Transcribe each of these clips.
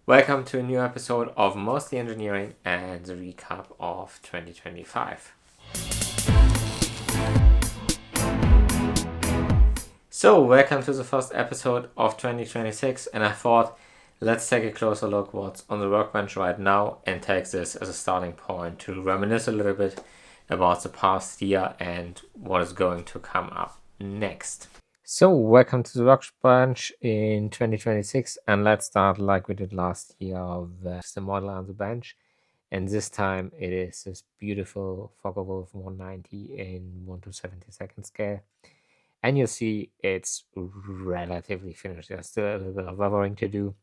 Welcome to a new episode of Mostly Engineering and the recap of 2025. So, welcome to the first episode of 2026, and I thought let's take a closer look what's on the workbench right now and take this as a starting point to reminisce a little bit about the past year and what is going to come up next. So, welcome to the workbench in 2026, and let's start like we did last year with the model on the bench. And this time it is this beautiful Focke-Wulf 190 in 1 to 70 scale. And you see it's relatively finished. There's still a little bit of weathering to do,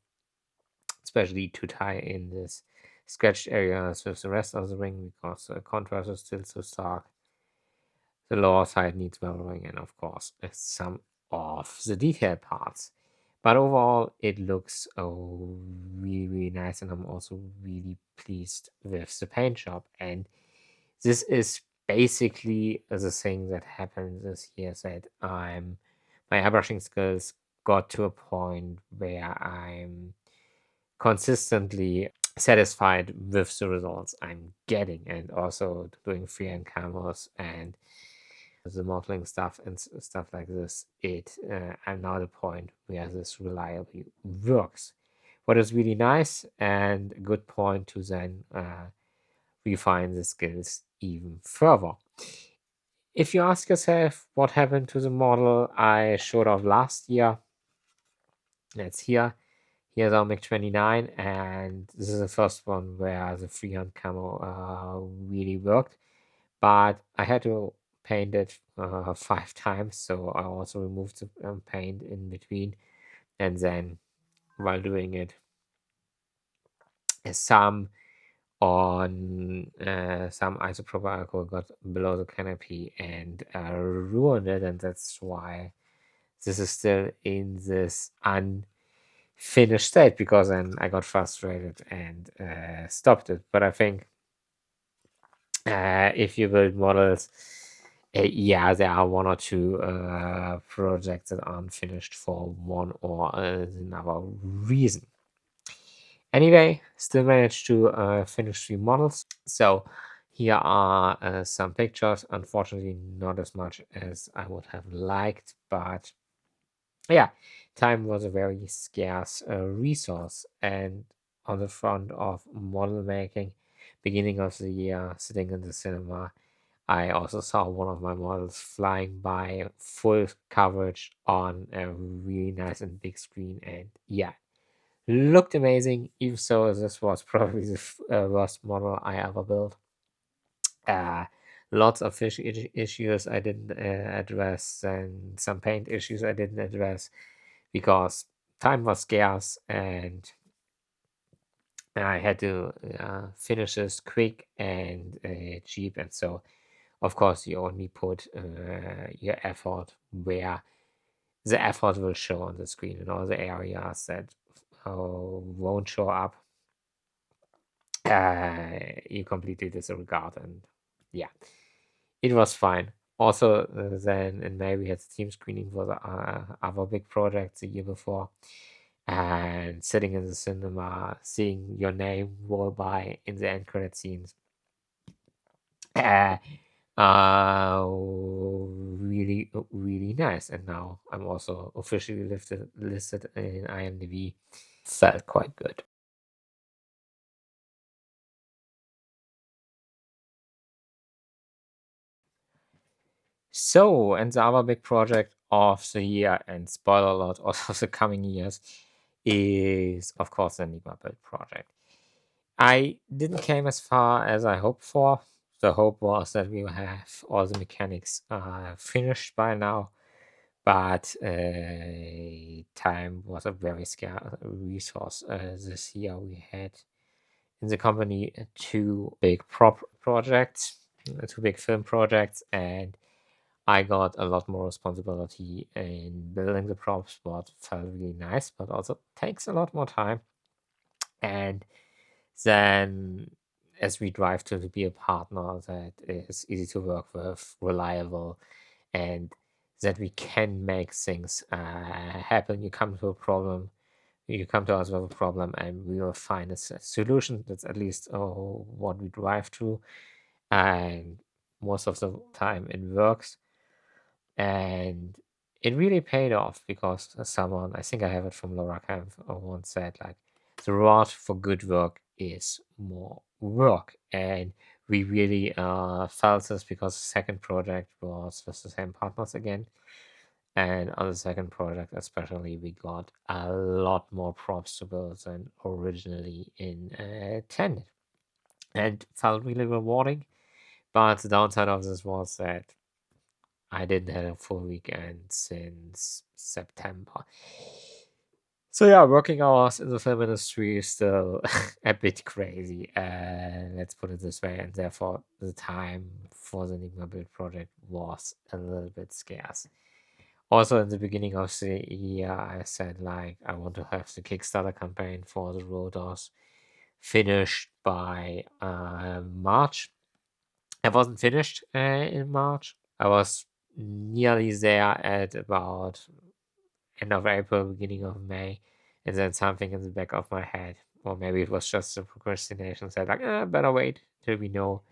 especially to tie in this sketched areas with the rest of the ring because the contrast is still so stark. The lower side needs weathering and of course some of the detail parts. But overall, it looks really, really nice, and I'm also really pleased with the paint job. And this is basically the thing that happened this year that my airbrushing skills got to a point where I'm consistently satisfied with the results I'm getting, and also doing freehand canvas and the modeling stuff and stuff like this. I'm now at a point where this reliably works. What is really nice and a good point to then refine the skills even further. If you ask yourself what happened to the model I showed off last year, that's here. Here's our MiG-29, and this is the first one where the freehand camo really worked. But I had to paint it 5 times, so I also removed the paint in between, and then while doing it, some isopropyl alcohol got below the canopy and ruined it, and that's why this is still in this unfinished state, because then I got frustrated and stopped it. But I think if you build models, there are 1 or 2 projects that aren't finished for one or another reason. Anyway, still managed to finish 3 models. So here are some pictures. Unfortunately, not as much as I would have liked, but yeah, time was a very scarce resource. And on the front of model making, beginning of the year, sitting in the cinema, I also saw one of my models flying by full coverage on a really nice and big screen, and yeah, looked amazing. Even so, this was probably the worst model I ever built. Lots of fish issues I didn't address, and some paint issues I didn't address because time was scarce and I had to finish this quick and cheap. And so, of course, you only put your effort where the effort will show on the screen, and all the areas that won't show up, you completely disregard. And yeah, it was fine. Also, then in May we had the team screening for the other big projects the year before, and sitting in the cinema, seeing your name roll by in the end credit scenes. Really, really nice. And now I'm also officially listed in IMDb. Felt quite good. So, and the other big project of the year, and spoiler alert, also of the coming years, is of course the Enigma build project. I didn't came as far as I hoped for. The hope was that we will have all the mechanics finished by now, but time was a very scarce resource. This year we had in the company 2 big projects, 2 big film projects, and I got a lot more responsibility in building the props, what felt really nice, but also takes a lot more time. And then as we drive to be a partner that is easy to work with, reliable, and that we can make things happen, you come to a problem you come to us with a problem and we will find a solution. That's at least what we drive to. And most of the time it works. And it really paid off because someone, I think I have it from Laura Kempf, once said, like, the reward for good work is more work. And we really felt this because the second project was with the same partners again. And on the second project, especially, we got a lot more props to build than originally intended, and felt really rewarding. But the downside of this was that I didn't have a full weekend since September. So yeah, working hours in the film industry is still a bit crazy. Let's put it this way, and therefore the time for the Enigma build project was a little bit scarce. Also, in the beginning of the year, I said, like, I want to have the Kickstarter campaign for the rotors finished by March. I wasn't finished in March. I was nearly there at about end of April, beginning of May, and then something in the back of my head, or maybe it was just a procrastination, said, like, better wait till we know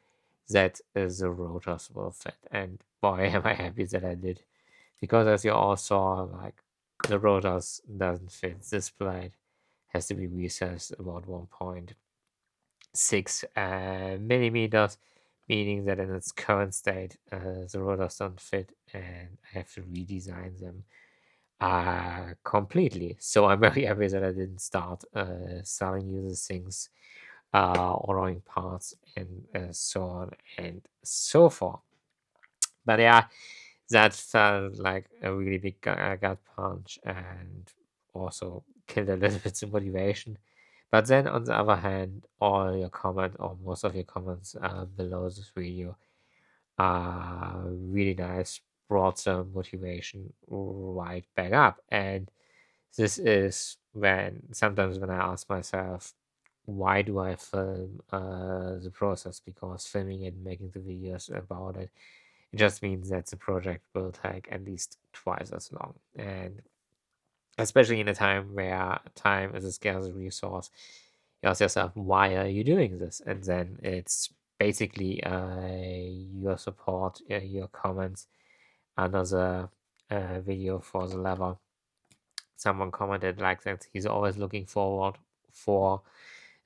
that the rotors will fit. And boy, am I happy that I did. Because as you all saw, like, the rotors doesn't fit. This blade has to be resized about 1.6 millimeters, meaning that in its current state, the rotors don't fit, and I have to redesign them completely. So I'm very happy that I didn't start selling you these things, ordering parts, and so on and so forth. But yeah, that felt like a really big gut punch, and also killed a little bit the motivation. But then on the other hand, all your comment, or most of your comments below this video are really nice, brought some motivation right back up. And this is when sometimes when I ask myself, why do I film the process? Because filming and making the videos about it, it just means that the project will take at least twice as long. And especially in a time where time is a scarce resource, you ask yourself, why are you doing this? And then it's basically your support, your comments under the video for the lever. Someone commented like that he's always looking forward for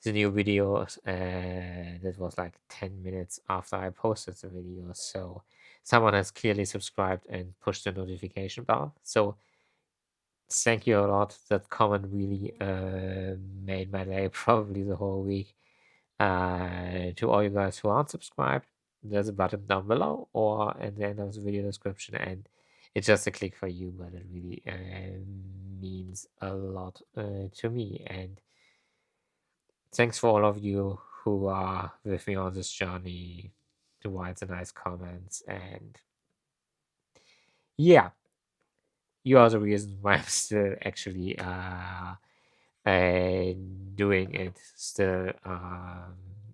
the new videos, and it was like 10 minutes after I posted the video. So someone has clearly subscribed and pushed the notification bell. So thank you a lot. That comment really made my day, probably the whole week. To all you guys who aren't subscribed, there's a button down below or at the end of the video description, and it's just a click for you, but it really means a lot to me. And thanks for all of you who are with me on this journey, to write the nice comments, and yeah, you are the reason why I'm still actually doing it, still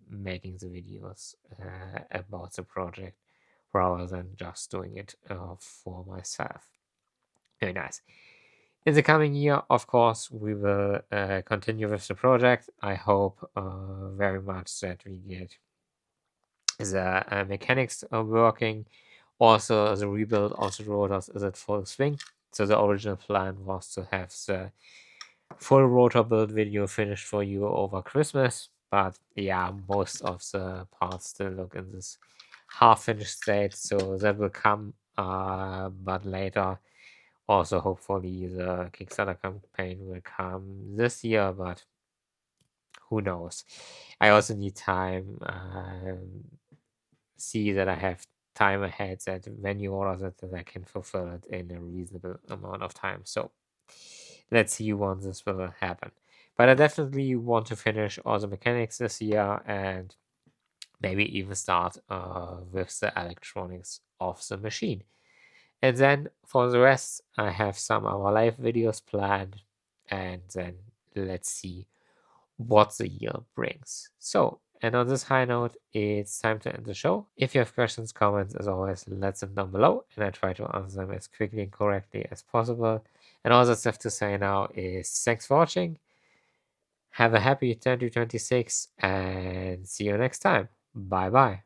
making the videos about the project rather than just doing it for myself. Very nice. In the coming year, of course, we will continue with the project. I hope very much that we get the mechanics working. Also, the rebuild of the rotors is at full swing. So the original plan was to have the full rotor build video finished for you over Christmas. But yeah, most of the parts still look in this half-finished state. So that will come, but later. Also, hopefully, the Kickstarter campaign will come this year, but who knows? I also need time. See that I have time ahead, that when you order that I can fulfill it in a reasonable amount of time. So let's see when this will happen. But I definitely want to finish all the mechanics this year, and maybe even start with the electronics of the machine. And then for the rest, I have some of our live videos planned, and then let's see what the year brings. So, and on this high note, it's time to end the show. If you have questions, comments, as always, let them down below, and I try to answer them as quickly and correctly as possible. And all that's left to say now is thanks for watching. Have a happy 2026 and see you next time. Bye bye.